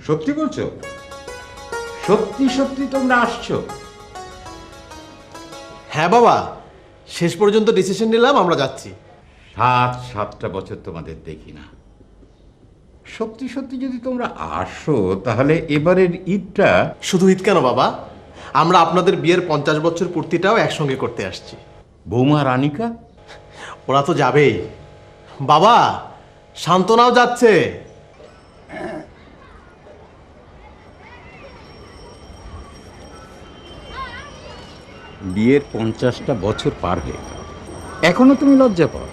সত্যি বলছো? সত্যি সত্যি তোমরা আসছো? হ্যাঁ বাবা, শেষ পর্যন্ত ডিসিশন নিলাম, আমরা যাচ্ছি। 7 বছর তোমাদের দেখি না। সত্যি সত্যি যদি তোমরা আসো তাহলে এবারের ঈদটা। শুধু ঈদ কেন বাবা, আমরা আপনাদের বিয়ের 50 বছর পূর্তিটাও একসঙ্গে করতে আসছি। বৌমা রানিকা? ওরা তো যাবেই বাবা, শান্তনাও যাচ্ছে। বিয়ের 50টা বছর পার হয়ে গেল, এখনো তুমি লজ্জা পাও?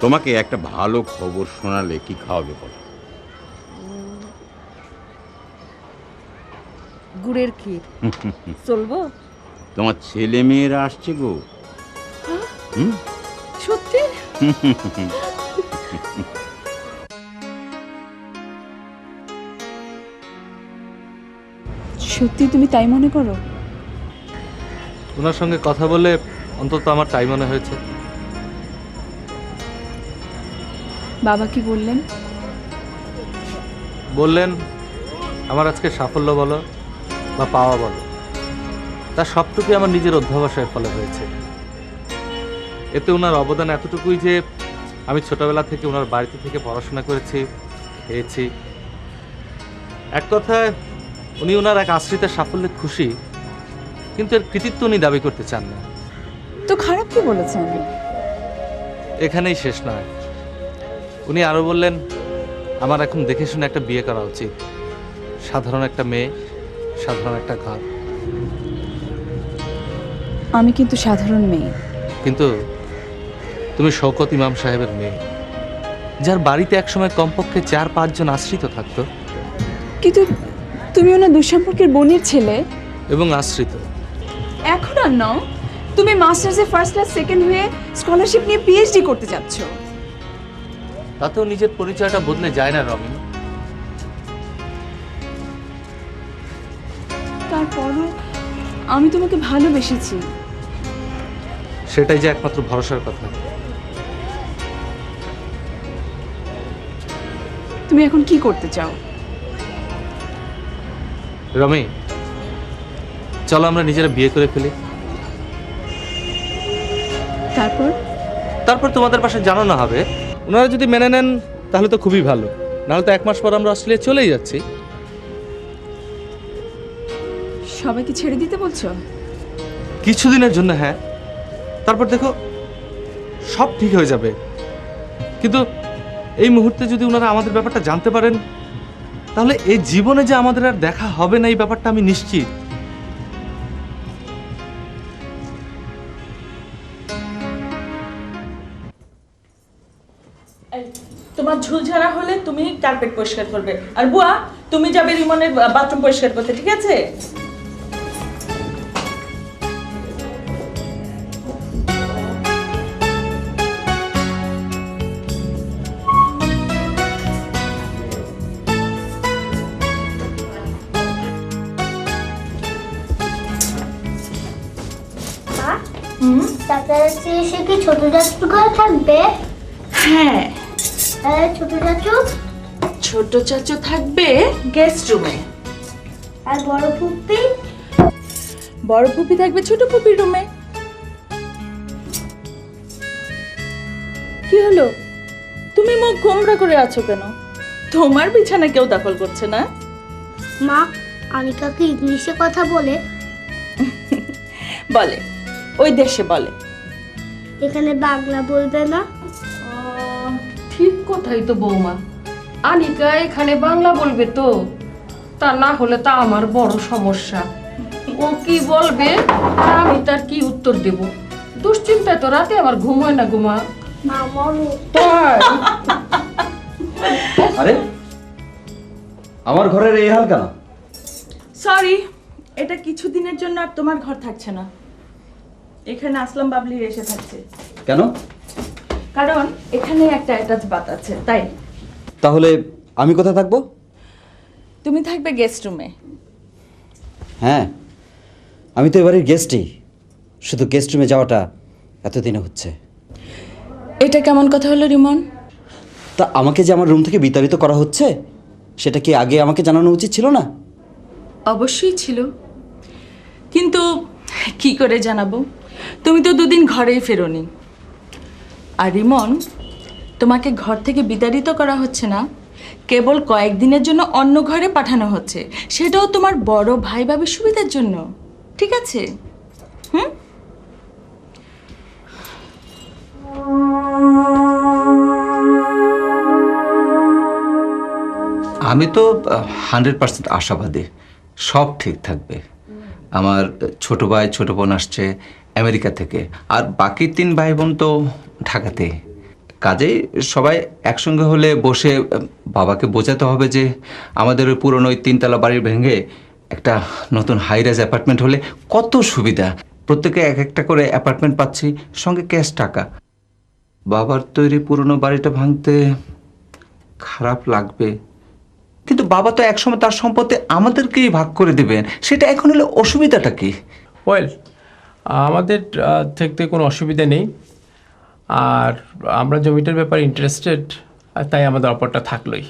তোমাকে একটা ভালো খবর শোনালে কি খাওয়াবে বলো? গুড়ের ক্ষীর চলবো? তোমার ছেলে মেয়েরা আসছে গো। সত্যি? সত্যি তুমি তাই মনে করো? ওনার সঙ্গে কথা বলে অন্তত আমার তাই মনে হয়েছে। বাবা কি বললেন? বললেন আমার আজকে সাফল্য বলো বা পাওয়া বলো, তার সবটুকুই আমার নিজের অধ্যবসায়ের ফলে হয়েছে। এতে ওনার অবদান এতটুকুই যে আমি ছোটবেলা থেকে ওনার বাড়িতে থেকে পড়াশোনা করেছি, খেয়েছি। এক কথায় উনি ওনার এক আশ্রিতের সাফল্যে খুশি, কিন্তু এর কৃতিত্ব উনি দাবি করতে চান না। তো খারাপ কি বলেছেন? এখানেই শেষ নয়, উনি আরো বললেন আমার এখন দেখে শুনে একটা বিয়ে করা উচিত। সাধারণ একটা মেয়ে, সাধারণ একটা ঘর। আমি কিন্তু সাধারণ মেয়ে। কিন্তু তুমি শওকত ইমাম সাহেবের মেয়ে, যার বাড়িতে একসময় কমপক্ষে 4-5 জন আশ্রিত থাকতো। কিন্তু তুমি ওনার দুঃসম্পর্কের বোনের ছেলে এবং আশ্রিত। এখন আর নাও, তুমি মাস্টার্সে ফার্স্ট ক্লাস সেকেন্ড হয়ে স্কলারশিপ নিয়ে পিএইচডি করতে যাচ্ছ। তাতেও নিজের পরিচয়টা বদলে যায় না রমি। তারপরও আমি তোমাকে ভালোবেসেছি। সেটাই যে একমাত্র ভরসার কথা। তুমি এখন কি করতে চাও? রমি, চলো আমরা নিজেরা বিয়ে করে ফেলি। তারপর তোমাদের পাশে জানানো হবে। ওনারা যদি মেনে নেন তাহলে তো খুবই ভালো, নাহলে তো 1 মাস পর আমরা অস্ট্রেলিয়া চলেই যাচ্ছি। সবাইকে ছেড়ে দিতে বলছো? কিছুদিনের জন্য হ্যাঁ, তারপর দেখো সব ঠিক হয়ে যাবে। কিন্তু এই মুহূর্তে যদি ওনারা আমাদের ব্যাপারটা জানতে পারেন, তাহলে এই জীবনে যে আমাদের আর দেখা হবে না এই ব্যাপারটা আমি নিশ্চিত। তোমার ঝুল ঝাড়া হলে তুমি কার্পেট পরিষ্কার করবে, আর বুয়া তুমি যাবে রিমনের বাথরুম পরিষ্কার করতে, ঠিক আছে? চাচা এসে কি ছোট চাচুর ঘরে থাকবে? হ্যাঁ, ছোট চাচু? ছোট চাচু থাকবে গেস্ট রুমে, আর বড় ফুপি? বড় ফুপি থাকবে ছোট ফুপির রুমে। কি হলো, তুমি মুখ গোমড়া করে আছো কেন? তোমার বিছানা কেউ দখল করছে না। মা, আনিকা কি ইংলিশে কথা বলে? বলে, ওই দেশে বলে। এখানে বাংলা বলবে না? ঠিক কথাই তো বৌমা, আনিকা এখানে বাংলা বলবে তো, তা না হলে তা আমার বড় সমস্যা। ও কি বলবে আর আমি তার কি উত্তর দেব? দুশ্চিন্তায় তো রাতে আমার ঘুম হয় না ঘুমা। তাই? আরে আমার ঘরের এই হাল কেন? সরি, এটা কিছুদিনের জন্য আর তোমার ঘর থাকছে না, এখানে আসলাম বাবলির এসে থাকছে। কেন? কারণ এখানে একটা অ্যাটাচ বাথ আছে, তাই। তাহলে আমি কোথায় থাকবো? তুমি থাকবে গেস্ট রুমে। হ্যাঁ, আমি তো এবারের গেস্টই, শুধু গেস্ট রুমে যাওয়াটা এতদিনে হচ্ছে। এটা কেমন কথা হলো রিমন? তা আমাকে যে আমার রুম থেকে বিতাড়িত করা হচ্ছে সেটা কি আগে আমাকে জানানো উচিত ছিল না? অবশ্যই ছিল, কিন্তু কি করে জানাবো? তুমি তো 2 দিন ঘরেই ফেরোনি। আর রিমন, তোমাকে ঘর থেকে বিতাড়িত করা হচ্ছে না, কেবল কয়েকদিনের জন্য অন্য ঘরে পাঠানো হচ্ছে, সেটাও তোমার বড় ভাই ভাবির সুবিধার জন্য। ঠিক আছে? হুম। আমি তো 100% আশাবাদী সব ঠিক থাকবে। আমার ছোট ভাই ছোট বোন আসছে আমেরিকা থেকে, আর বাকি 3 ভাই বোন তো ঢাকাতে। কাজেই সবাই একসঙ্গে হলে বসে বাবাকে বোঝাতে হবে যে আমাদের ওই পুরনো ওই 3 তলা বাড়ি ভেঙে একটা নতুন হাই রাইজ অ্যাপার্টমেন্ট হলে কত সুবিধা। প্রত্যেকে এক একটা করে অ্যাপার্টমেন্ট পাচ্ছি, সঙ্গে ক্যাশ টাকা। বাবার তৈরি পুরনো বাড়িটা ভাঙতে খারাপ লাগবে, কিন্তু বাবা তো একসময় তার সম্পত্তি আমাদেরকেই ভাগ করে দেবেন, সেটা এখন হলে অসুবিধাটা কি? ওয়েল, আমাদের থেকে কোনো অসুবিধা নেই, আর আমরা জমিটার ব্যাপারে ইন্টারেস্টেড, তাই আমাদের অফারটা থাকলোই।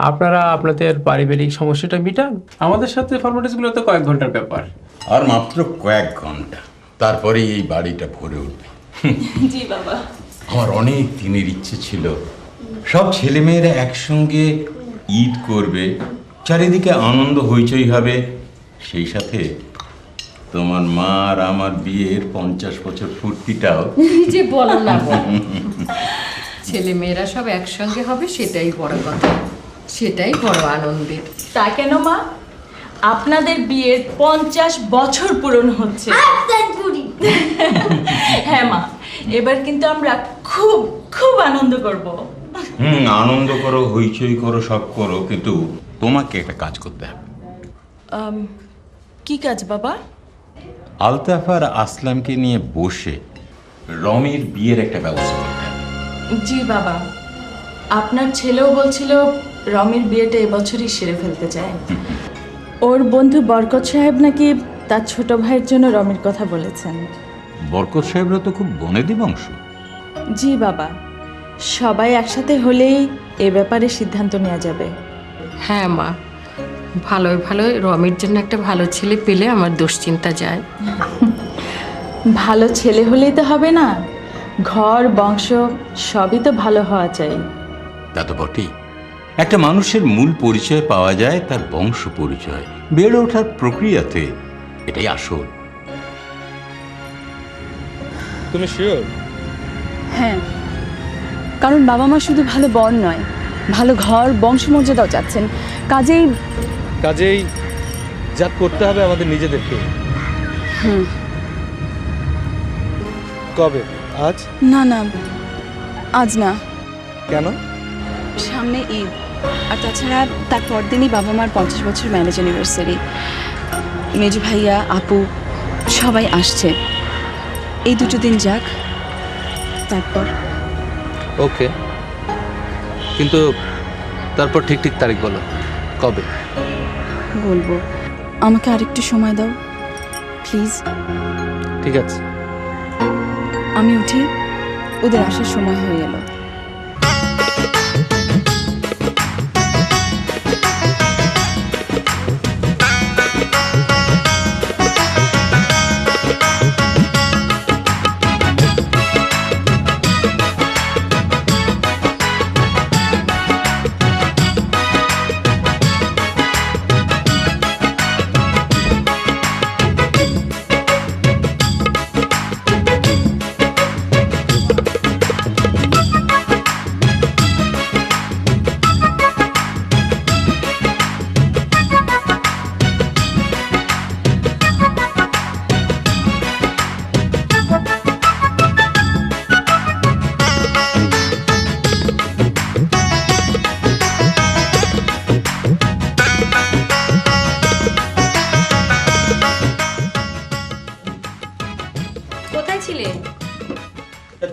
আপনারা আপনাদের পারিবারিক সমস্যাটা মিটান, আমাদের সাথে ফর্মালিটিসগুলো তো কয়েক ঘন্টার ব্যাপার। আর মাত্র কয়েক ঘন্টা, তারপরেই এই বাড়িটা ভরে উঠবে। জি বাবা। আমার অনেক দিনের ইচ্ছে ছিল সব ছেলেমেয়েরা একসঙ্গে ঈদ করবে, চারিদিকে আনন্দ হইচই হবে, সেই সাথে তোমার মা আর আমার বিয়ের 50 বছর পূর্তিটাও। যে বলো না ছেলে মেয়েরা সব একসঙ্গে হবে, সেটাই বড় কথা, সেটাই বড় আনন্দের। তা কেন মা, আপনাদের বিয়ের 50 বছর পূরণ হচ্ছে। হ্যাঁ মা, এবার কিন্তু আমরা খুব খুব আনন্দ করব। আনন্দ করো, হইচই করো, সব করো, কিন্তু তোমাকে একটা কাজ করতে হবে। কি কাজ বাবা? আলতাফ আর আসলামকে নিয়ে বসে রমির বিয়ের একটা ব্যবস্থা করতে হবে। জি বাবা, আপনার ছেলেও বলছিল রমির বিয়েটা এবছরই সেরে ফেলতে চায়। ওর বন্ধু বরকত সাহেব নাকি তার ছোট ভাইয়ের জন্য রমির কথা বলেছেন। বরকত সাহেবরা তো খুব বনেদি বংশ। জি বাবা, সবাই একসাথে হলেই এ ব্যাপারে সিদ্ধান্ত নেওয়া যাবে। হ্যাঁ মা, ভালোই ভালোই রমির জন্য একটা ভালো ছেলে পেলে আমার দুশ্চিন্তা যায়। ভালো ছেলে হলেই তো হবে না, ঘর বংশ সবই তো ভালো হওয়া চাই। তা তো বটেই। একটা মানুষের মূল পরিচয় পাওয়া যায় তার বংশ পরিচয়, বেড়ে ওঠার প্রক্রিয়াতে, এটাই আসল। তুমি শিওর? হ্যাঁ, কারণ বাবা মা শুধু ভালো বর নয়, ভালো ঘর বংশমর্যাদাও চাচ্ছেন। কাজেই যা করতে হবে আমাদের নিজেদেরকে। কবে? আজ? না না, আজ না। কেন? সামনে ঈদ, আর তাছাড়া তার পরদিনই বাবা মার 50 বছর ম্যারেজ অ্যানিভার্সারি। মেজু ভাইয়া, আপু সবাই আসছে। এই 2 দিন যাক, তারপর। ওকে, কিন্তু তারপর ঠিক ঠিক তারিখ বলো, কবে? বলবো, আমাকে আরেকটু সময় দাও প্লিজ। ঠিক আছে, আমি উঠি, ওদের আসার সময় হয়ে গেল।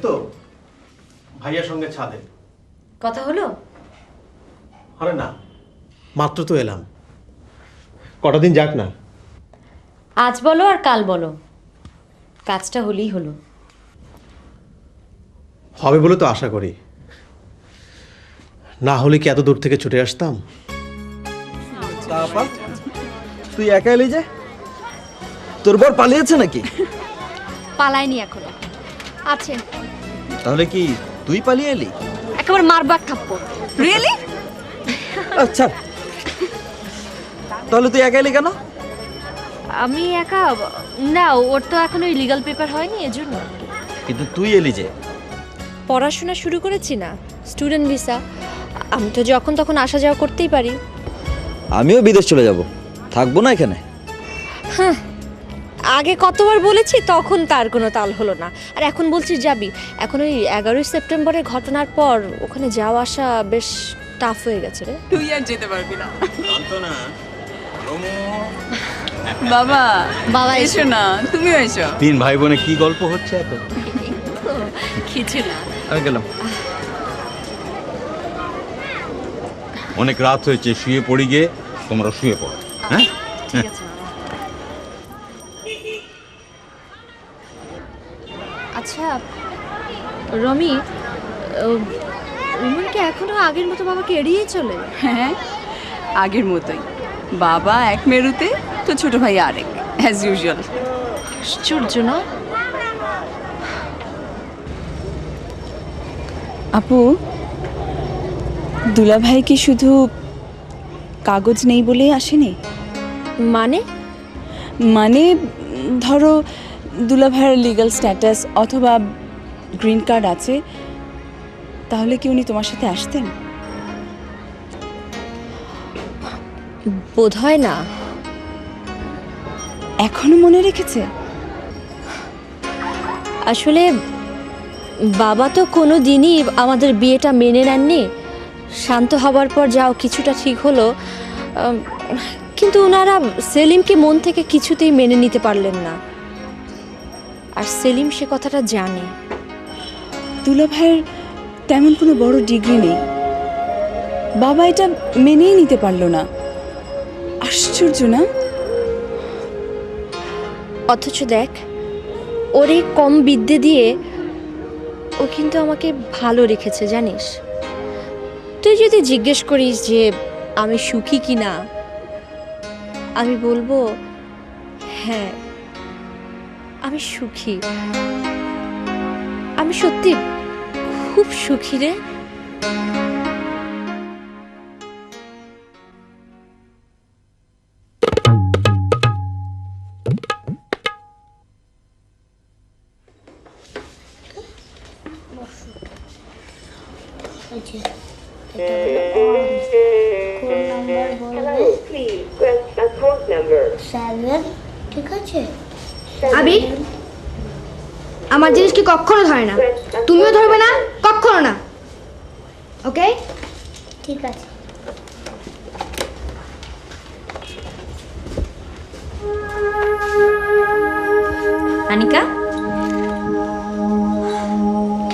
তো ভাইয়ার সঙ্গে ছাদে কথা হলো? আরে না, মাত্র তো এলাম, কটা দিন যাক না। আজ বলো আর কাল বলো, কাজটা হলেই হলো। হবে বলে তো আশা করি, না হলে কি এত দূর থেকে ছুটে আসতাম? তুই একা এলি যে? তোর বর পালিয়েছে নাকি? পালায়নি এখনো, আছে। তাহলে কি তুই পালিয়ে এলি? একেবারে মারবাক থাপ্পড়। রিয়েলি? আচ্ছা, তাহলে তুই একা এলি কেন? আমি একা না, ওর তো এখনো লিগ্যাল পেপার হয়নি, এজন্য। কিন্তু তুই এলি যে। পড়াশোনা শুরু করেছি না, স্টুডেন্ট ভিসা। আমি তো যখন তখন আসা যাওয়া করতেই পারি। আমিও বিদেশ চলে যাব, থাকবো না এখানে। হ্যাঁ, আগে কতবার বলেছি, তখন তার কোনো তাল হলো না। আর এখন বলছিস যাবি। এখন ওই 11ই সেপ্টেম্বরের ঘটনার পর ওখানে যাওয়া আসা বেশ টাফ হয়ে গেছে রে। তুই আর যেতে পারবি না। বাবা, বাবা এসো না, তুমিও এসো। 3 ভাই বোনে কি গল্প হচ্ছে এত? কিছু না। আমি গেলাম। অনেক রাত হয়েছে, শুয়ে পড়ি গে, তোমরা শুয়ে পড়ো। হ্যাঁ, ঠিক আছে বাবা। আচ্ছা রমি, রুমন কি এখনো আগের মতো বাবাকে এড়িয়ে চলে? হ্যাঁ, আগের মতোই। বাবা এক মেরুতে, তো ছোট ভাই আরেক, অ্যাজ ইউজুয়াল। আশ্চর্য না? আপু, দুলাভাই কি শুধু কাগজ নেই বলেই আসেনি? মানে? মানে ধরো দুলাভাইয়ের লিগ্যাল স্ট্যাটাস অথবা গ্রিন কার্ড আছে, তাহলে কি উনি তোমার সাথে আসতেন? বোধ হয় না। এখনো মনে রেখেছে? আসলে বাবা তো কোনো দিনই আমাদের বিয়েটা মেনে নেননি। শান্ত হবার পর যাও কিছুটা ঠিক হলো, কিন্তু ওনারা সেলিমকে মন থেকে কিছুতেই মেনে নিতে পারলেন না। আর সেলিম সে কথাটা জানে। দুলাভাইয়ের তেমন কোনো বড় ডিগ্রি নেই, বাবা এটা মেনেই নিতে পারলো না। আশ্চর্য না? অথচ দেখ, ওর এই কম বিদ্যে দিয়ে ও কিন্তু আমাকে ভালো রেখেছে, জানিস? তুই যদি জিজ্ঞেস করিস যে আমি সুখী কি না, আমি বলবো হ্যাঁ, আমি সুখী। আমি সত্যি খুব সুখী রে। ঠিক আছে। আবির, আমার জিনিস কি কখনো ধরে না, তুমিও ধরবে না কখনো না, ওকে? ঠিক আছে। আনিকা,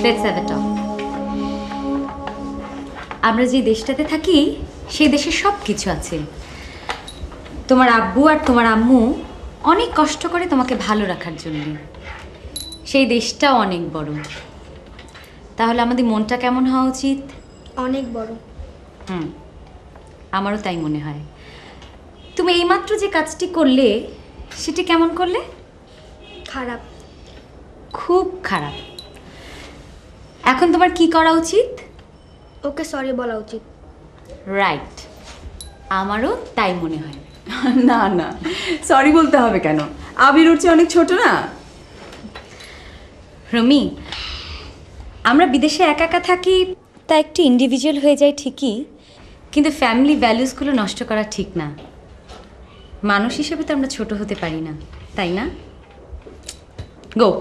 লেটস হ্যাভ এ টক। আমরা যে দেশটাতে থাকি সেই দেশে সব কিছু আছে। তোমার আব্বু আর তোমার আম্মু অনেক কষ্ট করে তোমাকে ভালো রাখার জন্য। সেই দেশটাও অনেক বড়। তাহলে আমাদের মনটা কেমন হওয়া উচিত? অনেক বড়। আমারও তাই মনে হয়। তুমি এইমাত্র যে কাজটি করলে সেটি কেমন করলে? খারাপ। খুব খারাপ। এখন তোমার কি করা উচিত? ওকে সরি বলা উচিত। রাইট, আমারও তাই মনে হয়। না না, সরি বলতে হবে কেন? আবির ওর চেয়ে অনেক ছোট না? রমি, আমরা বিদেশে একা একা থাকি, তা একটু ইন্ডিভিজুয়াল হয়ে যায় ঠিকই, কিন্তু ফ্যামিলি ভ্যালুসগুলো নষ্ট করা ঠিক না। মানুষ হিসেবে তো আমরা ছোট হতে পারি না, তাই না? গো।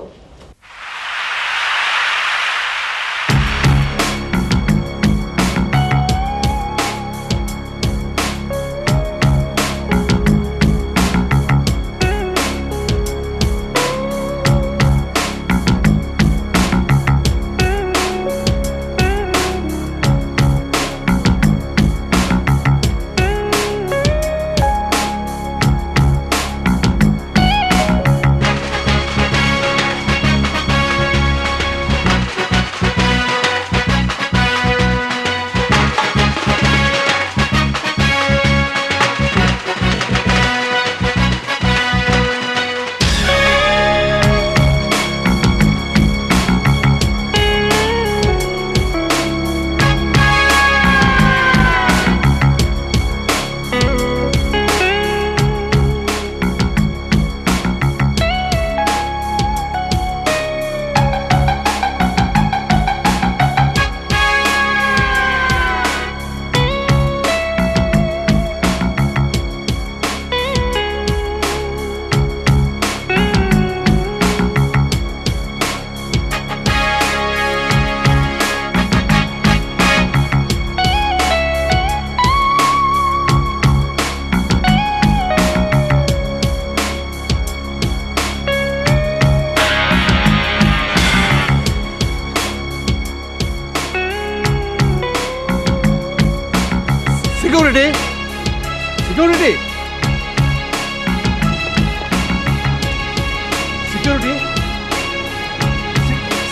সিকিউরিটি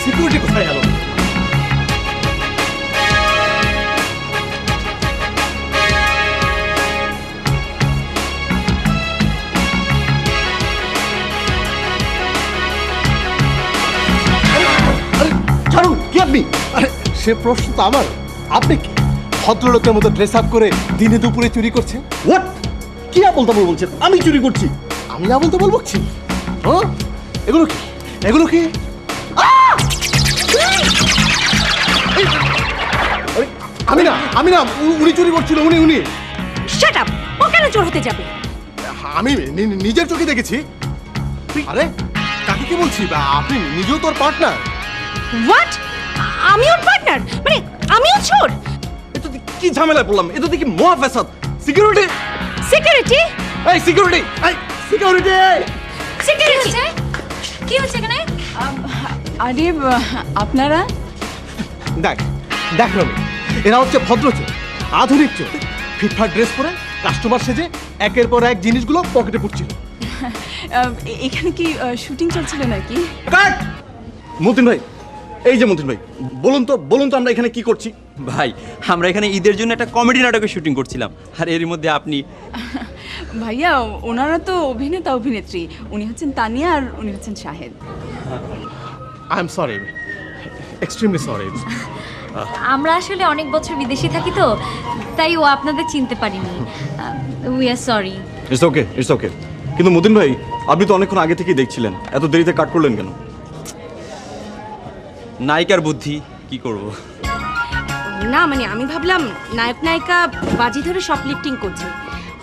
সিকিউরিটি কোথায় গেল? ছাড়ুন, কি আপনি? আরে সে প্রশ্ন তো আমার। আপনি কি ভদ্রলোকের মতো ড্রেস আপ করে দিনে দুপুরে চুরি করছেন? হোয়াট? কি আবল তাবল বলছেন? আমি চুরি করছি? আমি আবল তাবল বলছি? হ্যাঁ, এগুলো কি? এগুলো কি? আমি না, আমি না, উনি চুরি করছিল। উনি শাট আপ! ও কেন চোর হতে যাবে? আমি নিজের চোখে দেখেছি। আরে কাকে কি বলছি? আপনি নিজেও তোর পার্টনার। হোয়াট? আমি ওর পার্টনার? মানে আমিও চোর? এটা কি ঝামেলায় পড়লাম? এটা দেখি মহা ফ্যাসাদ। সিকিউরিটি, সিকিউরিটি, এই সিকিউরিটি, এই সিকিউরিটি, সিকিউরিটি! কি হচ্ছে এখানে? আরে আপনারা দেখ দেখ রবি, এরা হচ্ছে ভদ্র চোর, আধুনিক চোর। ফিটফাট ড্রেস পরে কাস্টমার সেজে একের পর এক জিনিসগুলো পকেটে পুড়ছিল। এখানে কি শুটিং চলছিল নাকি? কাট! মতিন ভাই, এই যে মতিন ভাই, বলুন তো আমরা এখানে কি করছি? ভাই, আমরা এখানে ঈদের জন্য একটা কমেডি নাটকের শুটিং করছিলাম, আর এর মধ্যে আপনি। ভাইয়া, ওনারা তো অভিনেতা অভিনেত্রী। উনি হচ্ছেন তানিয়া আর উনি হচ্ছেন Shahed. I am sorry, extremely sorry. আমরা আসলে অনেক বছর বিদেশে থাকি তো, তাই ও আপনাদের চিনতে পারিনি। We are sorry. It's okay, it's okay. কিন্তু মতিন ভাই, আপনি তো অনেকক্ষণ আগে থেকেই দেখছিলেন, এত দেরিতে কাট করলেন কেন? নায়িকার বুদ্ধি, কি করব? না মানে আমি ভাবলাম নায়ক নায়িকা বাজি ধরে শপলিফটিং করছে,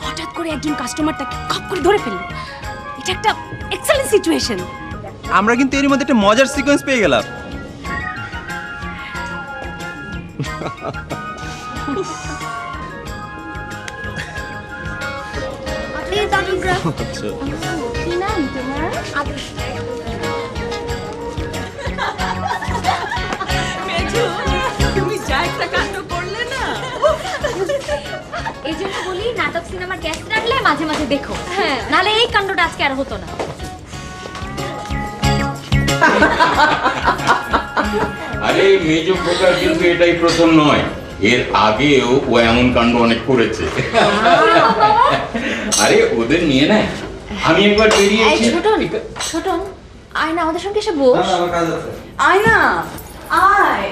হঠাৎ করে একজন কাস্টমার তাকে খপ করে ধরে ফেললো। এটা একটা এক্সেলেন্ট সিচুয়েশন। আমরা কিন্তু এর মধ্যে একটা মজার সিকোয়েন্স পেয়ে গেলাম। কি নাম তোমার? তুমি যা একটা কাণ্ড করলে না। এই জন্য বলি নাটক সিনেমার গ্যাস রাখলে মাঝে মাঝে দেখো, হ্যাঁ, নাহলে এই কাণ্ডটা আজকে আর হতো না। আরে মেজো খোকার কিন্তু এটাই প্রথম নয়, এর আগেও ও এমন কাণ্ড অনেক করেছে। আরে ওদের নিয়ে না, আমি একবার বেরিয়েছি। ছোটন, আয় না আমাদের সঙ্গে এসে বস। আয় না, আয়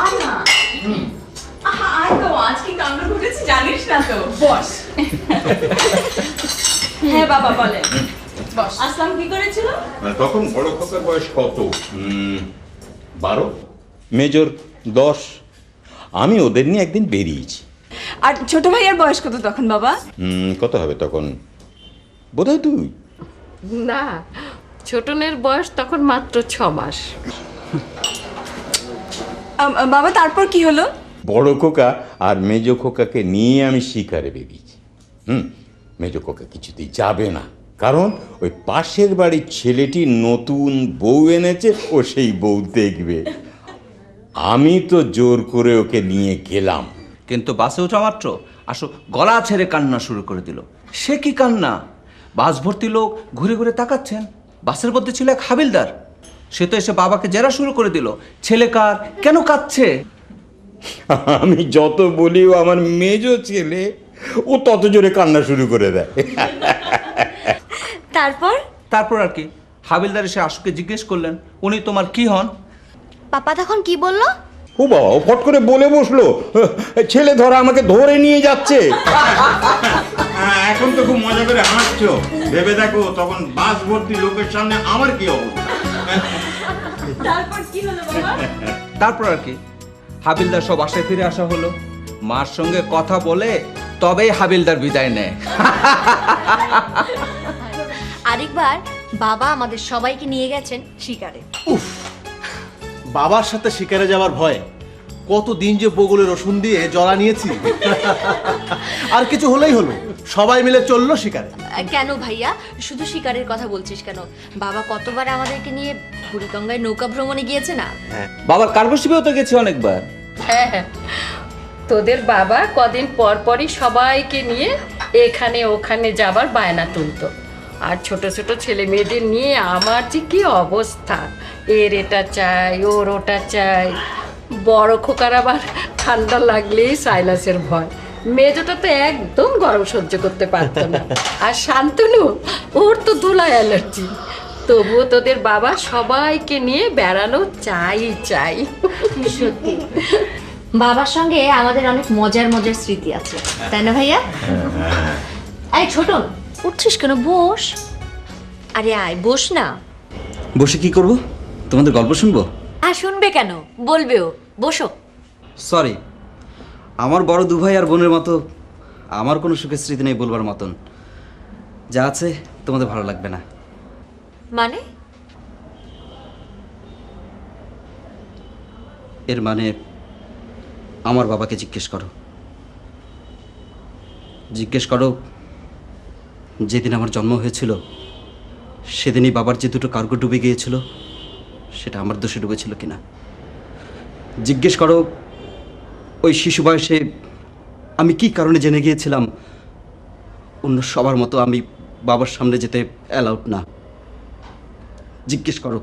আয় না। আয় তো, আজ কি কাণ্ড ঘটেছে জানিস না তো? বস। হ্যাঁ বাবা বলেন। বস। আসলাম কি করেছিল? তখন বড় খোকার বয়স কত? 12, মেজর 10। আমি ওদের নিয়ে একদিন বেরিয়েছি। আর ছোট ভাইয়ের বয়স কত তখন বাবা? কত হবে তখন? বোধহয় 2। না, ছোটনের বয়স তখন মাত্র 6 মাস। বাবা তারপর কি হলো? বড় খোকা আর মেজো খোকাকে নিয়ে আমি শিকারে বেরিয়েছি। মেজো খোকা কিছুতেই যাবে না, কারণ ওই পাশের বাড়ির ছেলেটি নতুন বউ এনেছে, ও সেই বউ দেখবে। আমি তো জোর করে ওকে নিয়ে গেলাম, কিন্তু বাসে ওঠা মাত্র আসো গলা ছেড়ে কান্না শুরু করে দিল। সে কি কান্না! বাস ভর্তি লোক ঘুরে ঘুরে তাকাচ্ছেন। বাসের মধ্যে ছিল এক হাবিলদার, সে তো এসে বাবাকে জেরা শুরু করে দিল। ছেলে কার, কেন কাঁদছে? আমি যত বলি ও আমার মেজো ছেলে, ও তত জোরে কান্না শুরু করে দেয়। তারপর আর কি, হাবিলদার এসে আশুকে জিজ্ঞেস করলেন, উনি তোমার কি হন? পাপা তখন কি বললো? ও বাবা, ও ফট করে বলে বসলো, ছেলে ধরা আমাকে ধরে নিয়ে যাচ্ছে। এখন তো খুব মজা করে হাসছো, ভেবে দেখো তখন বাস ভর্তি লোকের সামনে আমার কি অবস্থা। তারপর কি হলো বাবা? তারপর আর কি, হাবিলদার সব বাসায় ফিরে আসা হলো। মার সঙ্গে কথা বলে তবেই হাবিলদার বিদায় নেয়। আরেকবার বাবা আমাদের সবাইকে নিয়ে গেছেন শিকারে। বাবার সাথে শিকারে যাওয়ার ভয়ে কতদিন যে বগলের রসুন দিয়ে জড়া নিয়েছি। আর কিছু হলেই হলো, সবাই মিলে চললো শিকারে। কেন ভাইয়া শুধু শিকারের কথা বলছিস কেন? বাবা কতবার আমাদেরকে নিয়ে বুড়িগঙ্গায় নৌকা ভ্রমণে গিয়েছে না? বাবার কার্গোশিপেও তো গেছে অনেকবার। হ্যাঁ, তোদের বাবা কদিন পর পরই সবাইকে নিয়ে এখানে ওখানে যাবার বায়না তুলতো। আর ছোট ছোট ছেলে মেয়েদের নিয়ে আমার যে কি অবস্থা, এর এটা চাই ওর ওটা চাই। বড় খোকার আবার ঠান্ডা লাগলেই সাইনাসের ভয়, মেজোটা তো একদম গরম সহ্য করতে পারতো না। আর শান্তনু, ওর তো ধুলা অ্যালার্জি। তবুও তোদের বাবা সবাইকে নিয়ে বেড়ানো চাই চাই। সত্যি বাবার সঙ্গে আমাদের অনেক মজার মজার স্মৃতি আছে, তাই না ভাইয়া? আরে ছোট, উঠছিস কেন? বস। আরে আয়, বস না। বসে কি করব? তোমাদের গল্প শুনবো? আর শুনবে কেন, বলবেও। বসো। সরি, আমার বড় দু ভাই আর বোনের মতো আমার কোনো সুখের স্মৃতি নেই বলবার মতন। যা আছে তোমাদের ভালো লাগবে না। মানে? এর মানে আমার বাবাকে জিজ্ঞেস করো। জিজ্ঞেস করো যেদিন আমার জন্ম হয়েছিল সেদিনই বাবার যে দুটো কার্গো ডুবে গিয়েছিল সেটা আমার দোষে ডুবেছিল কিনা। জিজ্ঞেস করো ওই শিশু বয়সে আমি কি কারণে জেনে গিয়েছিলাম অন্য সবার মতো আমি বাবার সামনে যেতে অ্যালাউড না। জিজ্ঞেস করো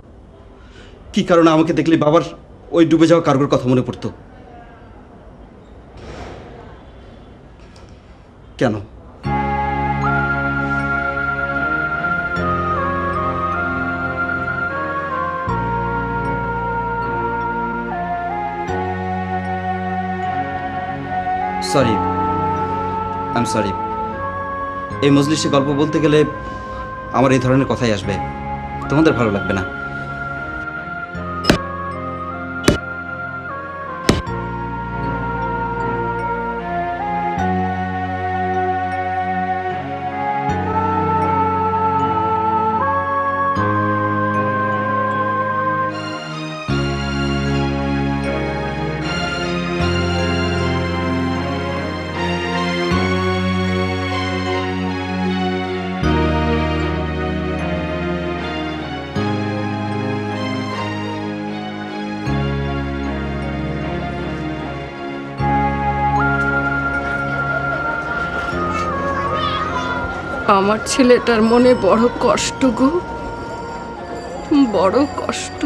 কি কারণে আমাকে দেখলে বাবার ওই ডুবে যাওয়া কার্গোর কথা মনে পড়তো। কেন? Sorry, I am sorry. এই মজলিসে গল্প বলতে গেলে আমার এই ধরনের কথাই আসবে, তোমাদের ভালো লাগবে না। আমার ছেলেটার মনে বড় কষ্ট গো, বড় কষ্ট।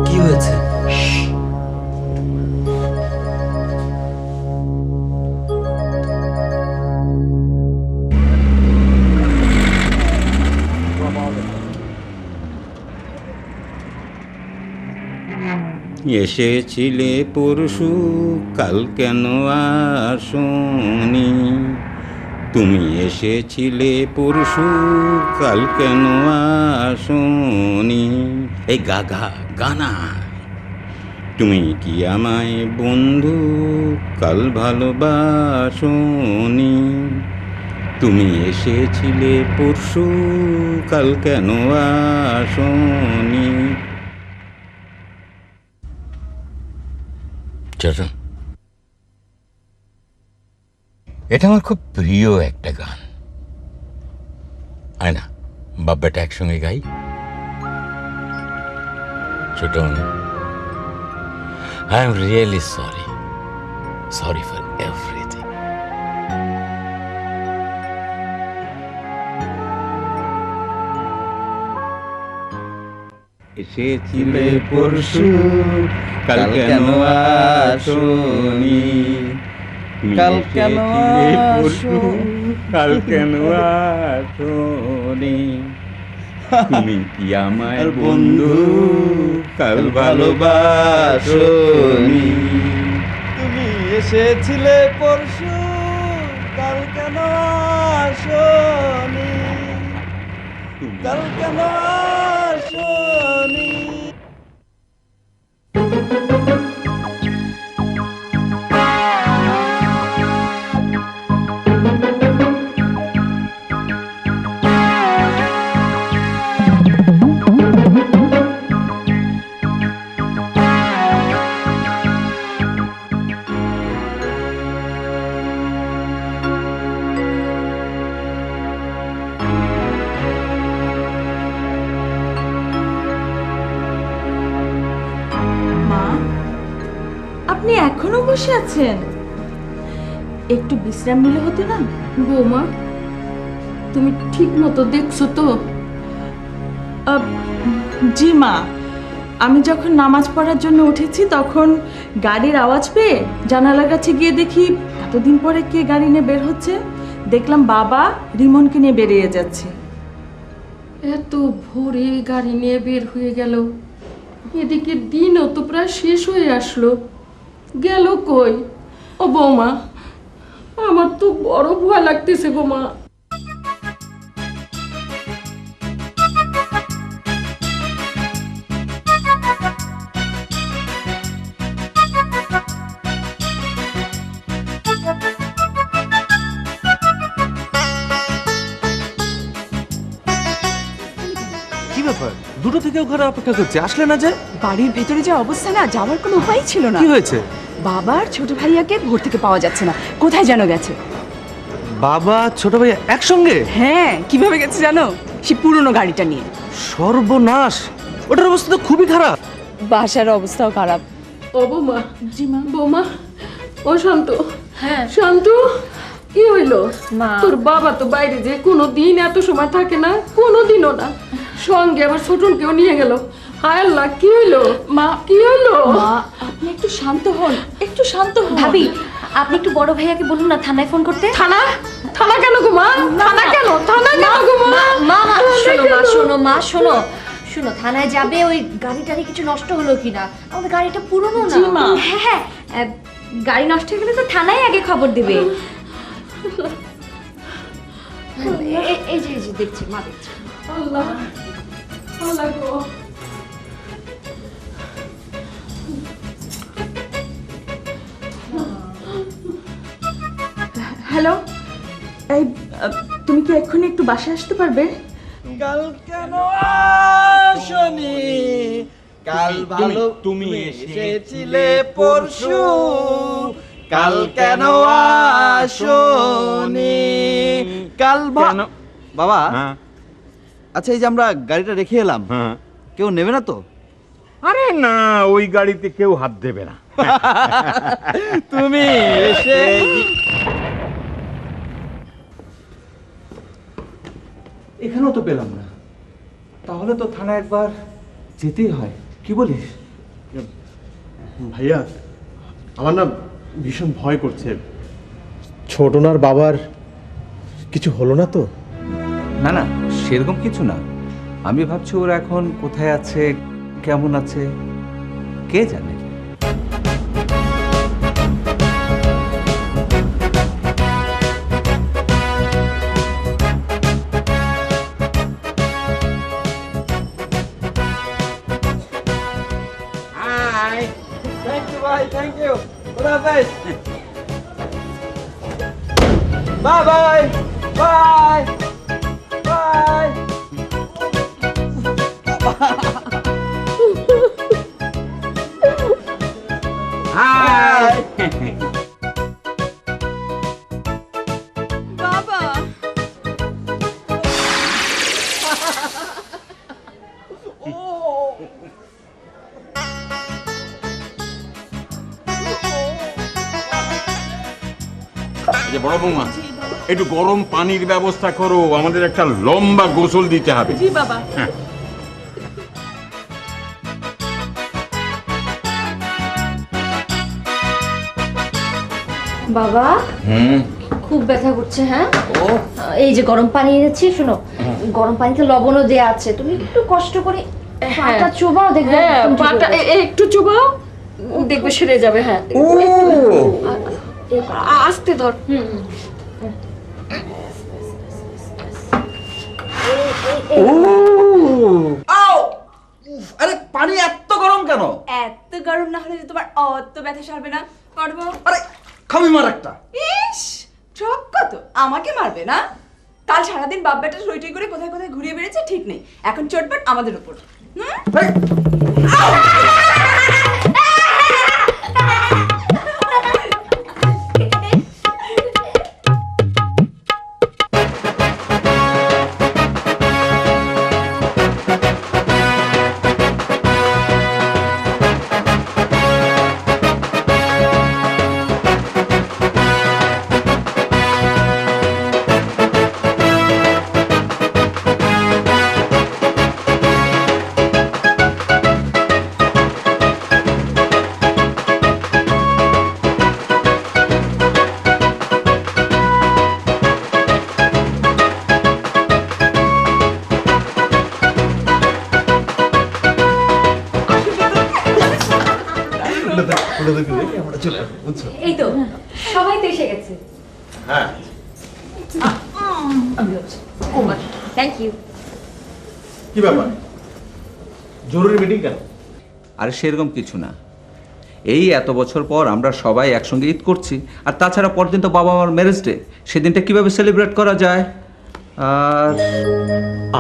কি হয়েছে? এসেছিলে পরশু, কাল কেন আসনি? তুমি এসেছিলে পরশু, কাল কেন আসনি? এই গাগা গানা। তুমি কি আমায় বন্ধু কাল ভালোবাসনি? তুমি এসেছিলে পরশু, কাল কেন আসনি? চলো, এটা আমার খুব প্রিয় একটা গান। আয় না বাব্বাটা একসঙ্গে গাই। ছোটন, I am really sorry, sorry for everything. এসেছিলে পরশু, কাল কেন আসনি? কাল কেন পরশু, কাল কেন আসনি? তুমি কি আমায় বন্ধু কাল ভালোবাসনি? তুমি এসেছিলে পরশু, কাল কেন আসনি? কাল কেন আসনি? এখনো বসে আছেন? একটু বিশ্রাম নিলে হতো না? বৌমা, তুমি ঠিক মতো দেখছো তো? জি মা, আমি যখন নামাজ পড়ার জন্য উঠেছি তখন গাড়ির আওয়াজ পেয়ে জানালার কাছে গিয়ে দেখি এতদিন পরে কে গাড়ি নিয়ে বের হচ্ছে। দেখলাম বাবা রিমনকে নিয়ে বেরিয়ে যাচ্ছে। এত ভোরে গাড়ি নিয়ে বের হয়ে গেল, এদিকে দিনও তো প্রায় শেষ হয়ে আসলো, গেল কই? ও বৌমা, আমার তো বড় ভয় লাগতেছে গো মা। কি ব্যাপার, দুটো থেকে ঘরে অপেক্ষা করছে, আসলে না যে? বাড়ির ভেতরে যে অবস্থা না, যাওয়ার কোনো উপায় ছিল না। কি হয়েছে? বাবার ছোট ভাইয়াকে ভোর থেকে পাওয়া যাচ্ছে না, কোথায় যেন গেছে। বাবা ছোট ভাই একসঙ্গে? হ্যাঁ, কিভাবে গেছে জানো? সে পুরনো গাড়িটা নিয়ে। সর্বনাশ, ওটার অবস্থা তো খুবই খারাপ। বাসার অবস্থাও খারাপ। ও বৌমা, জি মা। বৌমা, ও শান্ত। হ্যাঁ শান্তু, কি হইলো? মা। তোর বাবা তো বাইরে যে কোনো দিন এত সময় থাকে না, কোনো দিনও না। সঙ্গে আবার ছোটনকেও নিয়ে গেল। হায় আল্লাহ, কি হইলো মা? কি হইলো? মা, আপনি একটু শান্ত হন, একটু শান্ত হন। ভাবি, আপনি একটু বড় ভাইয়াকে বলুন না থানায় ফোন করতে। থানা? থানা কেন গো মা? থানা কেন? থানা কেন গো মা? মা মা শোনো মা, কেন? শোনো মা, শোনো শোনো, থানায় যাবে ওই গাড়িটারি কিছু নষ্ট হলো কিনা। আমাদের গাড়িটা পুরনো না। জি মা। হ্যাঁ হ্যাঁ, গাড়ি নষ্ট হয়ে গেলে তো থানায় আগে খবর দেবে। এই যে দেখছি, মা দেখছি। আল্লাহ, আল্লাহ গো। হ্যালো, এই তুমি কি এক্ষুনি একটু বাসায় আসতে পারবে? কাল কেন আসনি? কাল ভালো তুমি এসেছিলে পরশু, কাল কেন আসনি? কাল বাবা, আচ্ছা এই যে আমরা গাড়িটা রেখে এলাম, কেউ নেবে না তো? আরে না, ওই গাড়িতে কেউ হাত দেবে না। তুমি এসে এখানেও তো পেলাম না, তাহলে তো থানায় একবার যেতেই হয়। কি বলিস? ভাইয়া, আমার না ভীষণ ভয় করছে। ছোটনার বাবার কিছু হলো না তো? না না, সেরকম কিছু না। আমি ভাবছি ওরা এখন কোথায় আছে, কেমন আছে, কে জানে। থ্যাংক ইউ ভাই, থ্যাংক ইউ। খোদা হাফেজ। Bye bye bye bye. Hi. বাবা, যে বড় বৌমা, একটু গরম পানির ব্যবস্থা করো, আমাদের একটা লম্বা গোসল দিতে হবে। জি বাবা। হ্যাঁ। বাবা, খুব ব্যথা করছে। হ্যাঁ, এই যে গরম পানি এনেছি, শোনো গরম পানিতে লবণও দেয়া আছে, তুমি একটু কষ্ট করে পাটা চোবাও, দেখবে হ্যাঁ, একদম ঠিক পাটা হয়ে যাবে। একটু চুবাও, দেখবে সেরে যাবে। হ্যাঁ, আস্তে ধর। আরে পানি এত গরম কেন? এত গরম না হলে যে তোমার অত ব্যথা সারবে না। করবো? আরে খাবি মার একটা। ইস, সব কত আমাকে মারবে না? কাল সারাদিন বাপ বেটা সই টই করে কোথায় কোথায় ঘুরিয়ে বেড়েছে ঠিক নেই, এখন চটপট আমাদের উপর। আপনাদেরকে রেখে আমরা চলে আসবো, বুঝছো? এই তো সবাই তো এসে গেছে। হ্যাঁ। Thank you. কি ব্যাপার, জরুরি মিটিং কেন? আর সেরকম কিছু না, এই এত বছর পর আমরা সবাই একসঙ্গে ঈদ করছি, আর তাছাড়া পরদিন তো বাবা মার ম্যারেজ ডে, সেদিনটা কিভাবে সেলিব্রেট করা যায়।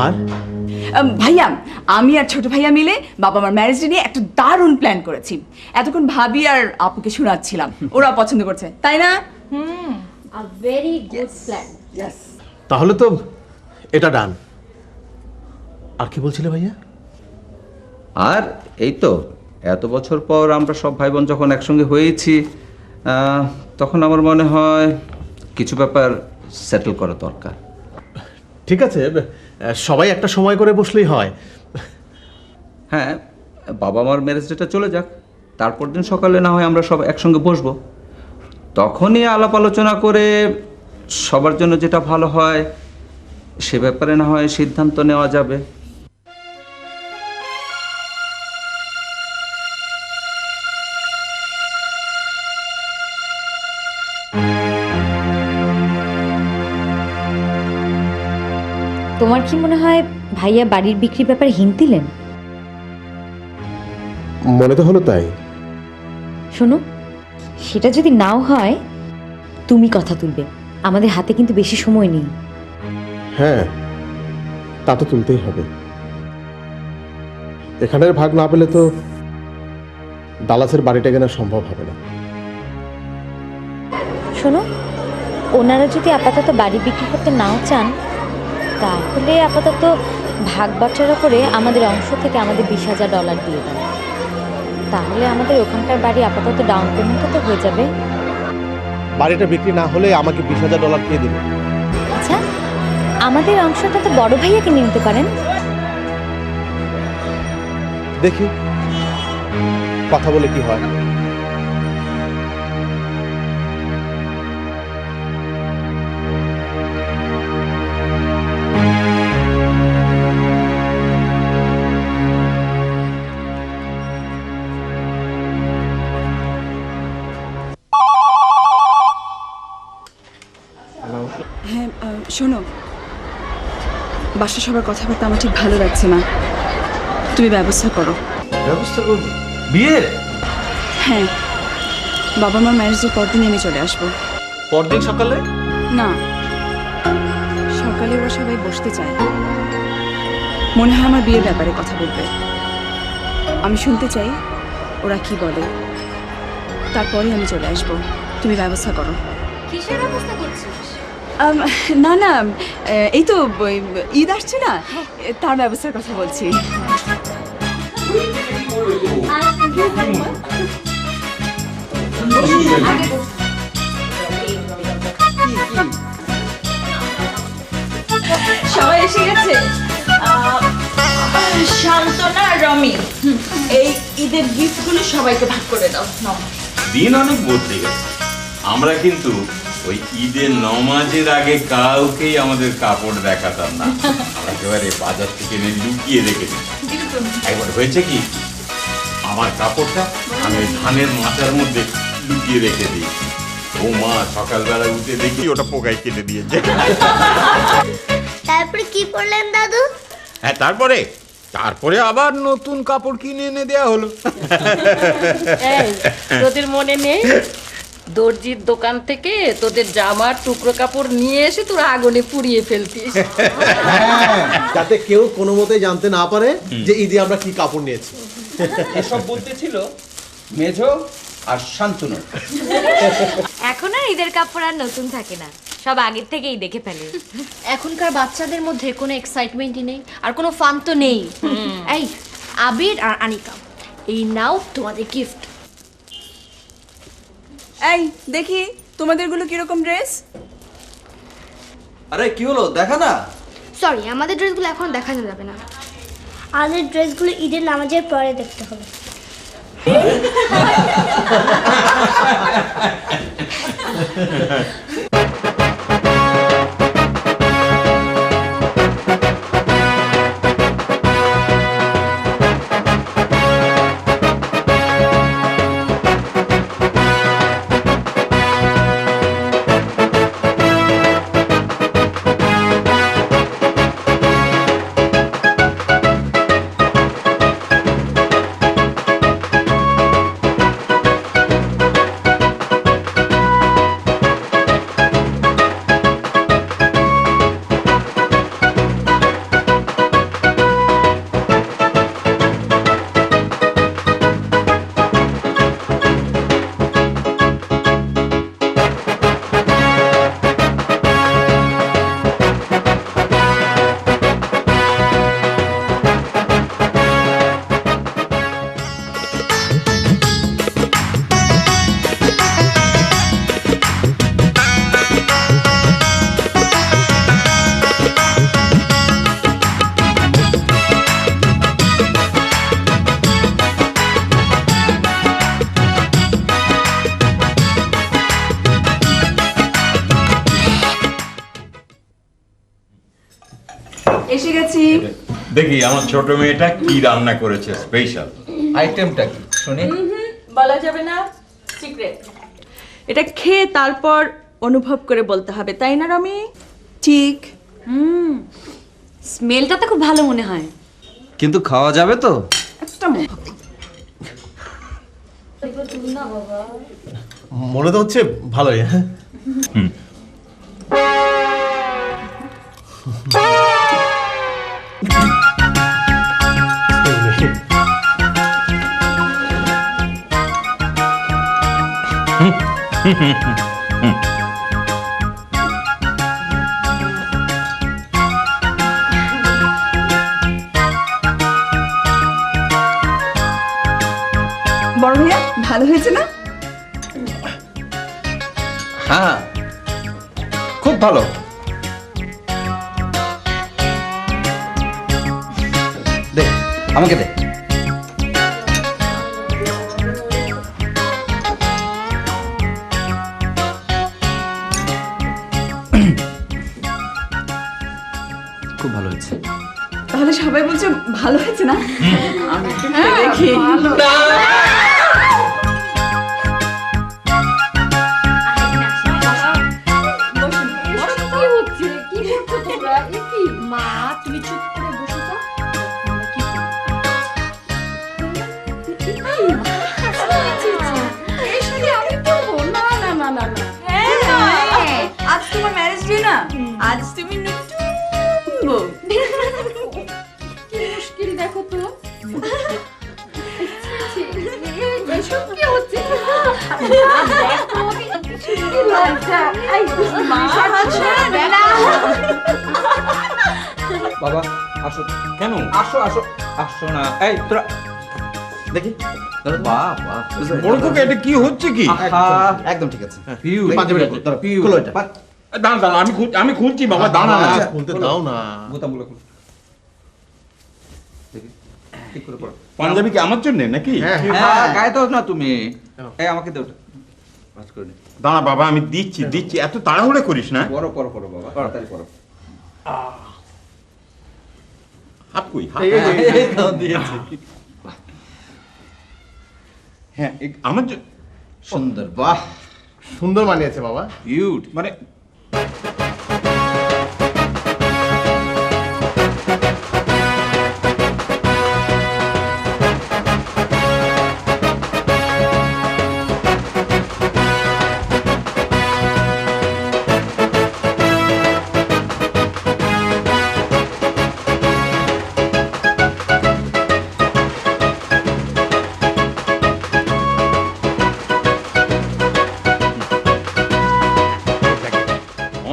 আর আর ভাইয়া, আমি আর ছোট ভাইয়া মিলে বাবা মার ম্যারেজ নিয়ে একটা দারুণ প্ল্যান করেছি। এতক্ষণ ভাবি আর আপুকে শোনাচ্ছিলাম, ওরা পছন্দ করছে, তাই না? A very good plan. তাহলে তো এটা ডান। আর কি বলছিলে ভাইয়া? আর এই তো এত বছর পর আমরা সব ভাই বোন যখন একসঙ্গে হয়েছি, তখন আমার মনে হয় কিছু ব্যাপার সেটেল করা দরকার। ঠিক আছে, সবাই একটা সময় করে বসলেই হয়। হ্যাঁ, বাবা মার ম্যারেজ ডেটা চলে যাক, তারপর দিন সকালে না হয় আমরা সব একসঙ্গে বসবো, তখনই আলাপ আলোচনা করে সবার জন্য যেটা ভালো হয় সে ব্যাপারে না হয় সিদ্ধান্ত নেওয়া যাবে। তোমার কি মনে হয় ভাইয়া বাড়ির বিক্রির ব্যাপারে হিন্ট দিলেন? মনে তো হলো তাই। শোনো, সেটা যদি নাও হয় তুমি কথা তুলবে, আমাদের হাতে কিন্তু বেশি সময় নেই। হ্যাঁ, তা তো তুলতেই হবে। এখানের ভাগ না পেলে তো ডালাসের বাড়িটা কেনা সম্ভব হবে না। শোনো, ওনারা যদি আপাতত বাড়ি বিক্রি করতে নাও চান, তাহলে আপাতত ভাগ বাটোয়ারা করে আমাদের অংশ থেকে আমাদের $20,000 দিয়ে দেন। তাহলে আমাদের ওখানকার বাড়ি আপাতত ডাউন পেমেন্টও তো হয়ে যাবে। বাড়িটা বিক্রি না হলে আমাকে $20,000 দিয়ে দিবে। আচ্ছা, আমাদের অংশটা তো বড় ভাইয়াকে নিয়ে নিতে পারেন। দেখি কথা বলে কি হয়। হ্যাঁ, শোনো, বাসা সবার কথাবার্তা আমার ঠিক ভালো লাগছে না, তুমি ব্যবস্থা করো। ব্যবস্থা করব? বিয়ের? হ্যাঁ, বাবা মার ম্যারেজের পরদিনই আমি চলে আসবো। পরদিন সকালে? না, সকালে ওরা সবাই বসতে চায়, মনে হয় আমার বিয়ের ব্যাপারে কথা বলবে। আমি শুনতে চাই ওরা কি বলে, তারপরে আমি চলে আসবো। তুমি ব্যবস্থা করো। কিসের ব্যবস্থা করছিস? না না, এই তো ঈদ আসছে না, তার ব্যবস্থার কথা বলছি। সবাই এসে গেছে। শান্তনা আর রমি, এই ঈদের গিফটগুলো সবাইকে ভাগ করে দাও। নাও। দিন অনেক বদলে গেছে। আমরা কিন্তু ওই ঈদের নমাজের আগে কাউকেই আমাদের কাপড় দেখাতাম না, আমরা একেবারে বাজার থেকে এনে লুকিয়ে রেখে দিতাম। একবার হয়েছে কি, আমার কাপড়টা আমি ওই ধানের মাচার মধ্যে লুকিয়ে রেখে দিই। ও মা, সকালবেলা উঠে দেখি ওটা পোকায় কেটে দিয়েছে। তারপরে কি করলেন দাদু? হ্যাঁ, তারপরে আবার নতুন কাপড় কিনে এনে দেয়া হলো। এই, তোদের মনে নেই দর্জির দোকান থেকে তোদের জামার টুকরো কাপড় নিয়ে এসে তোরা আগুনে পুড়িয়ে ফেলতিস, যাতে কেউ কোনো মতে জানতে না পারে যে ঈদে আমরা কি কাপড় নিয়েছি। এসব বলতে ছিল মেজো আর শান্তনু। এখন আর ঈদের কাপড় আর নতুন থাকে না, সব আগের থেকেই দেখে ফেলে। এখনকার বাচ্চাদের মধ্যে কোনো এক্সাইটমেন্টই নেই, আর কোনো ফান তো নেই। এই আবির আর আনিকা, এই নাও তোমাদের গিফট। এই দেখি তোমাদেরগুলো কিরকম ড্রেস। আরে কি হলো, দেখা না? সরি, আমাদের ড্রেসগুলো এখন দেখানো যাবে না। আমাদের ড্রেসগুলো ঈদের নামাজের পরে দেখতে হবে। দেখি আমার ছোট মেয়েটা কি রান্না করেছে স্পেশাল। আইটেমটা কি শুনি? বলা যাবে না, সিক্রেট। এটা খেয়ে তারপর অনুভব করে বলতে হবে, তাই না রমি? ঠিক। স্মেলটা তো খুব ভালো মনে হয়। কিন্তু খাওয়া যাবে তো? একটা মুখ। মনে তো হচ্ছে ভালোই। হ্যাঁ বড় ভাইয়া ভালো হয়েছে না? হ্যাঁ, খুব ভালো। দে, আমাকে দে। খুব ভালো হয়েছে। তাহলে সবাই বলছে ভালো হয়েছে না? দেখি মা তুমি চুপ করে বসো তো। আজ তোমার ম্যারেজ ডে না? আজ তুমি নতুন বউ। কি মুশকিল দেখো তো। এসব কি হচ্ছে? বাবা আসো। কেন? আসো আসো আসো না। এই তোরা দেখি। বাহ বাহ, বড় খোকা, এটা কি হচ্ছে কি? একদম ঠিক আছে। পাঞ্জাবিটা খোল, দাঁড়াও, খোলো এটা। দাঁড়া দাঁড়া, আমি খুলছি বাবা, দাঁড়া না। খুলতে দাও না। বোতামগুলো খুলো। দেখি ঠিক করে পড়ো। পাঞ্জাবি কি আমার জন্য নাকি? হ্যাঁ, গায়ে দাও না তুমি। এই আমাকে দাও ওটা। পাস করে নে। দাঁড়া বাবা, আমি দিচ্ছি, এত তাড়াহুড়ো করিস না। পড়ো পড়ো পড়ো বাবা, তাড়াতাড়ি পড়ো। হাত কই? হাত? এই তো দিয়েছি। হ্যাঁ, আমার সুন্দর, বাহ, সুন্দর মানিয়েছে বাবা। কিউট, মানে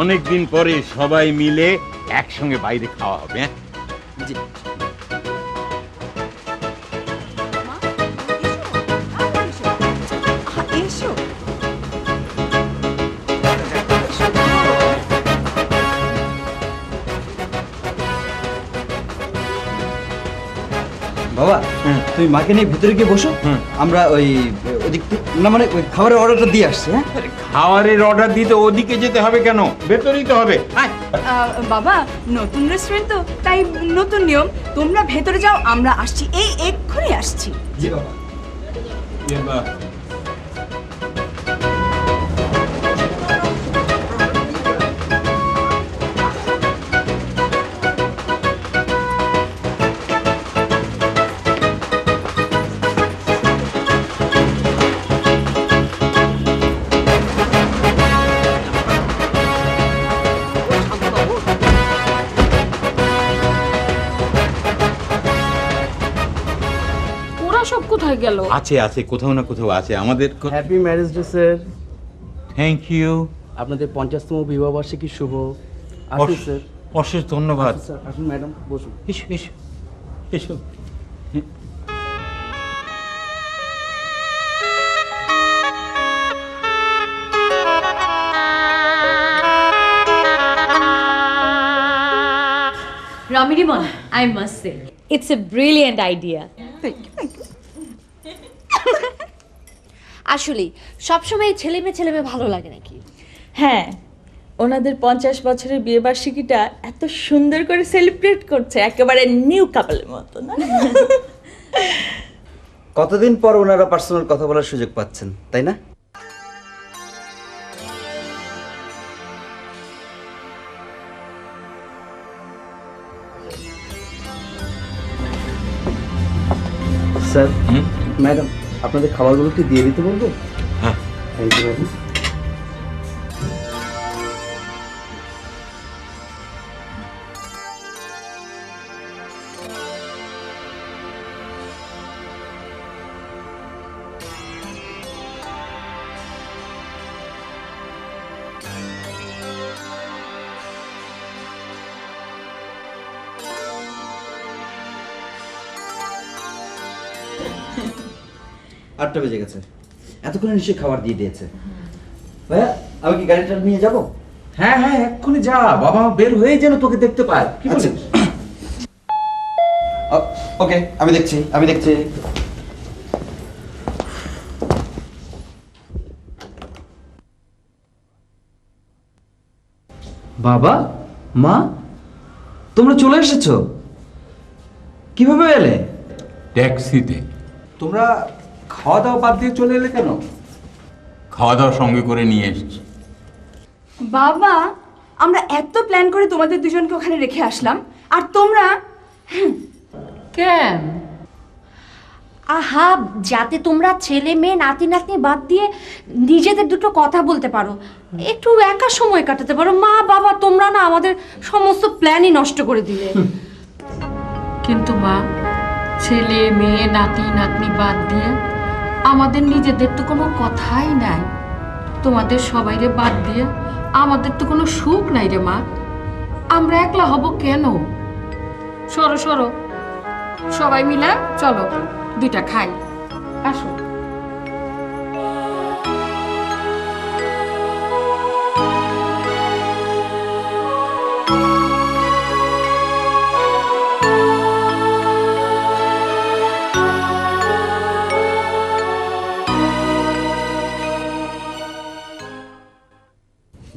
অনেকদিন পরে সবাই মিলে একসঙ্গে বাইরে খাওয়া হবে। হ্যাঁ, জি। এসো। বাবা, তুমি মাকে নিয়ে ভিতরে গিয়ে বসো। আমরা ওই ওদিক না, মানে ওই খাবারের অর্ডারটা দিয়ে আসছি। হ্যাঁ, খাবারের অর্ডার দিতে ওদিকে যেতে হবে কেন? ভেতরেই তো হবে। আয়। বাবা, নতুন রেস্টুরেন্ট তো, তাই নতুন নিয়ম। তোমরা ভেতরে যাও, আমরা আসছি, এই এক্ষুনি আসছি। জি বাবা। ওরা সব কোথায় গেল? আছে আছে, কোথাও না কোথাও আছে আমাদের। Happy marriage day sir. Thank you. আপনাদের 50তম বিবাহবার্ষিকী শুভ। আসুন স্যার। অশেষ ধন্যবাদ। স্যার আসুন, ম্যাডাম বসুন। এসো এসো এসো। Rami Rimon, I must say, it's a brilliant idea. আসলে সবসময় ছেলে মেয়ে ভালো লাগে নাকি? হ্যাঁ, ওনাদের 50 বছরের বিয়েবার্ষিকীটা এত সুন্দর করে সেলিব্রেট করছে, একেবারে নিউ কাপলের মতো না? কতদিন পর ওনারা পার্সোনাল কথা বলার সুযোগ পাচ্ছেন, তাই না? স্যার, ম্যাডাম আপনাদের খাবারগুলো কি দিয়ে দিতে বলবো? হ্যাঁ, থ্যাংক ইউ ম্যাডাম। আটটা বেজে গেছে, এতক্ষণে নিশ্চয়ই খাবার দিয়ে দিয়েছে। ভাইয়া, আমি কি গাড়িটা নিয়ে যাব? হ্যাঁ হ্যাঁ, এক্ষুনি যা, বাবা বের হয়ে যেন তোকে দেখতে পায়। কি বলিস? ওকে, আমি দেখছি। বাবা, মা, তোমরা চলে এসেছো? কিভাবে এলে? ট্যাক্সিতে। তোমরা খাওয়া দাওয়া বাদ দিয়ে চলে এলে কেন? খাওয়া দাওয়া সঙ্গে করে নিয়ে এসেছি। বাবা, আমরা এত প্ল্যান করে তোমাদের দুজনকে ওখানে রেখে আসলাম, আর তোমরা কেন? আহা, যাতে তোমরা ছেলে মেয়ে নাতি নাতনি বাদ দিয়ে নিজেদের দুটো কথা বলতে পারো, একটু একা সময় কাটাতে পারো। মা বাবা, তোমরা না আমাদের সমস্ত প্ল্যানই নষ্ট করে দিলে। কিন্তু মা, ছেলে মেয়ে নাতি নাতনি বাদ দিয়ে আমাদের নিজেদের তো কোনো কথাই নাই। তোমাদের সবাইরে বাদ দিয়ে আমাদের তো কোনো সুখ নাই রে মা। আমরা একলা হব কেন? সরো সরো, সবাই মিলে চলো দুইটা খাই, আসো।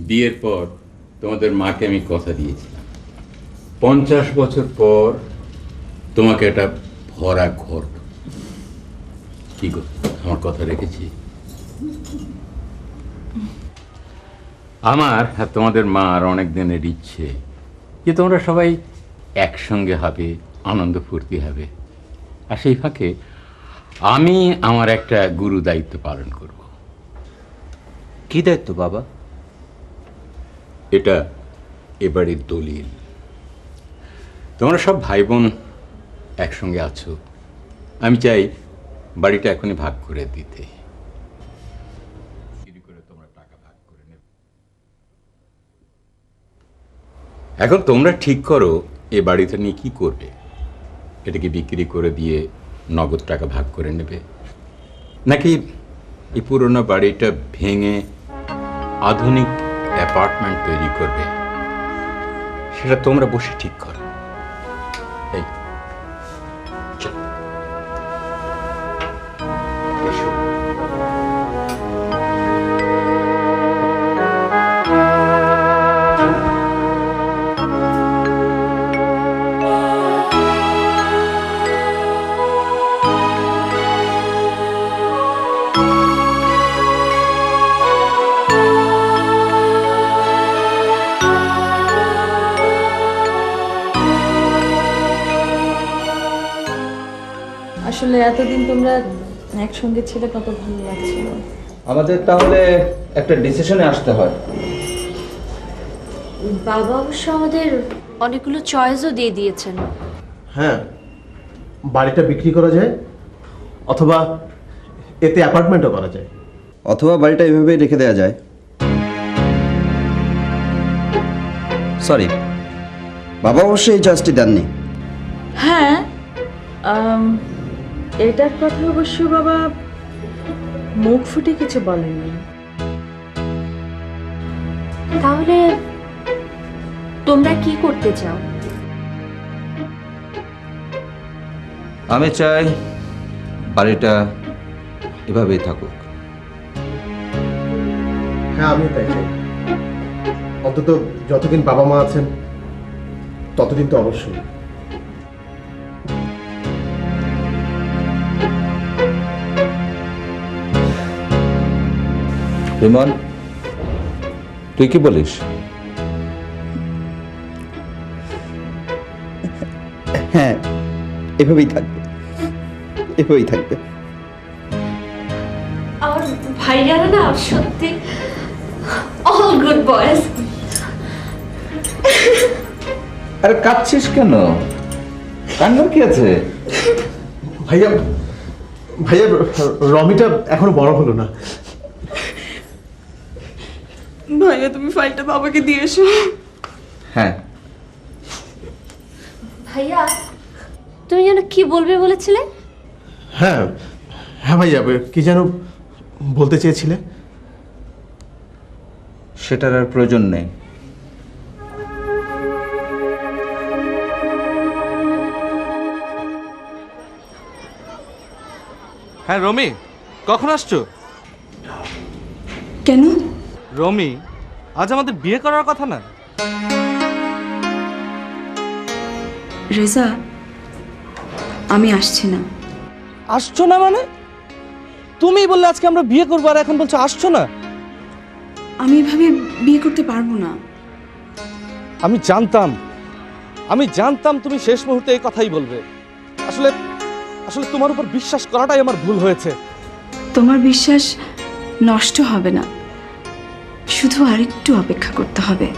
বিয়ের পর তোমাদের মাকে আমি কথা দিয়েছিলাম, 50 বছর পর তোমাকে একটা ভরা ঘর। কি গো, আমার কথা রেখেছি? আমার আর তোমাদের মার অনেক দিনের ইচ্ছে যে তোমরা সবাই একসঙ্গে হবে, আনন্দ ফুর্তি হবে। আর সেই ফাঁকে আমি আমার একটা গুরু দায়িত্ব পালন করব। কি দায়িত্ব বাবা? এটা এবারের দলিল। তোমরা সব ভাই বোন একসঙ্গে আছো, আমি চাই বাড়িটা এখনই ভাগ করে দিতে। এখন তোমরা ঠিক করো এ বাড়িটা নিয়ে কি করবে। এটাকে বিক্রি করে দিয়ে নগদ টাকা ভাগ করে নেবে, নাকি এই পুরোনো বাড়িটা ভেঙে আধুনিক অ্যাপার্টমেন্ট তৈরি করবে, সেটা তোমরা বসে ঠিক করো। এই চলো, এসো। আসলে এতদিন তোমরা একসঙ্গে ছিলে, কত ভালো লাগছিল। আমাদের তাহলে একটা ডিসিশনে আসতে হয়। বাবা অবশ্য আমাদের অনেকগুলো চয়েসও দিয়ে দিয়েছেন। হ্যাঁ, বাড়িটা বিক্রি করা যায়, অথবা এতে অ্যাপার্টমেন্টও করা যায়, অথবা বাড়িটা এভাবেই রেখে দেওয়া যায়। সরি, বাবা অবশ্যই এই চয়েসটি দেননি। হ্যাঁ, এটার কথা অবশ্য বাবা মুখ ফুটে কিছু বলেননি। তাহলে তোমরা কি করতে চাও? আমি চাই বাড়িটা এভাবেই থাকুক। হ্যাঁ, আমি তাই চাই। অন্তত যতদিন বাবা মা আছেন ততদিন তো অবশ্যই। রিমন, তুই কি বলিস? হ্যাঁ, এভাবেই থাকবে, এভাবেই থাকবে। আমার ভাইয়ারা না সত্যি অল গুড বয়েজ। আরে কাঁদছিস কেন? কান্নার কি আছে? ভাইয়া ভাইয়া রমিটা এখনো বড় হলো না। ভাইয়া তুমি ফাইলটা বাবাকে দিয়ে এসো। হ্যাঁ। ভাইয়া তুমি যেন কি বলবে বলেছিলে? হ্যাঁ হ্যাঁ ভাইয়া, কি যেন বলতে চেয়েছিলে? সেটার আর প্রয়োজন নেই। হ্যাঁ রমি, কখন আসছো? কেন? রমি, আজ আমাদের বিয়ে করার কথা না? রেজা, আমি আসছি না। আসছো না মানে? তুমি বললে আজকে আমরা বিয়ে করবো আর এখন বলছো আসছো না? আমি এভাবে বিয়ে করতে পারবো না। আমি জানতাম তুমি শেষ মুহূর্তে এই কথাই বলবে। আসলে আসলে তোমার উপর বিশ্বাস করাটাই আমার ভুল হয়েছে। তোমার বিশ্বাস নষ্ট হবে না, শুধু আরেকটু অপেক্ষা করতে হবে।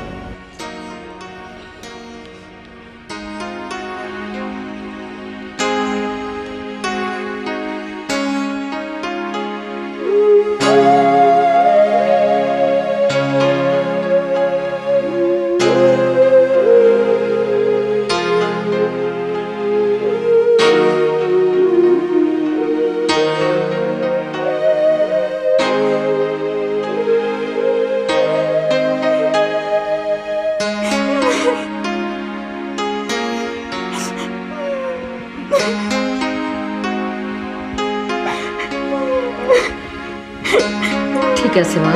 ঠিক আছে মা,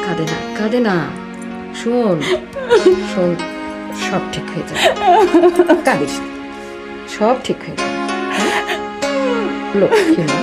কাঁদে না কাঁদে না। শোন শোন, সব ঠিক হয়ে যাবে, কাঁদিস না, সব ঠিক হয়ে যাবে। লক্ষ্মী মা।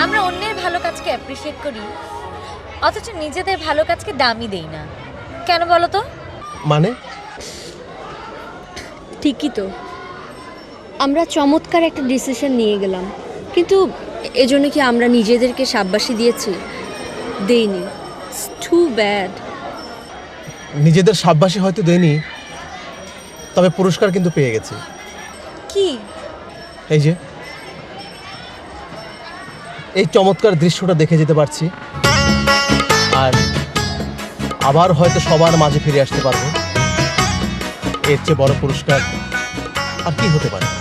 আমরা অন্যের ভালো কাজকে অ্যাপ্রিশিয়েট করি, অথচ নিজেদের ভালো কাজকে দামই দেই না। কেন বলো তো? মানে? ঠিকই তো, আমরা চমৎকার একটা ডিসিশন নিয়ে গেলাম, কিন্তু এজন্য কি আমরা নিজেদেরকে শাবাশি দিয়েছি? দেইনি। It's too bad. নিজেদের শাবাশি হয়তো দেয়নি, তবে পুরস্কার কিন্তু পেয়ে গেছি। কি? এই যে এই চমৎকার দৃশ্যটা দেখে যেতে পারছি, আর আবার হয়তো সবার মাঝে ফিরে আসতে পারবো। এর চেয়ে বড় পুরস্কার আর কি হতে পারে?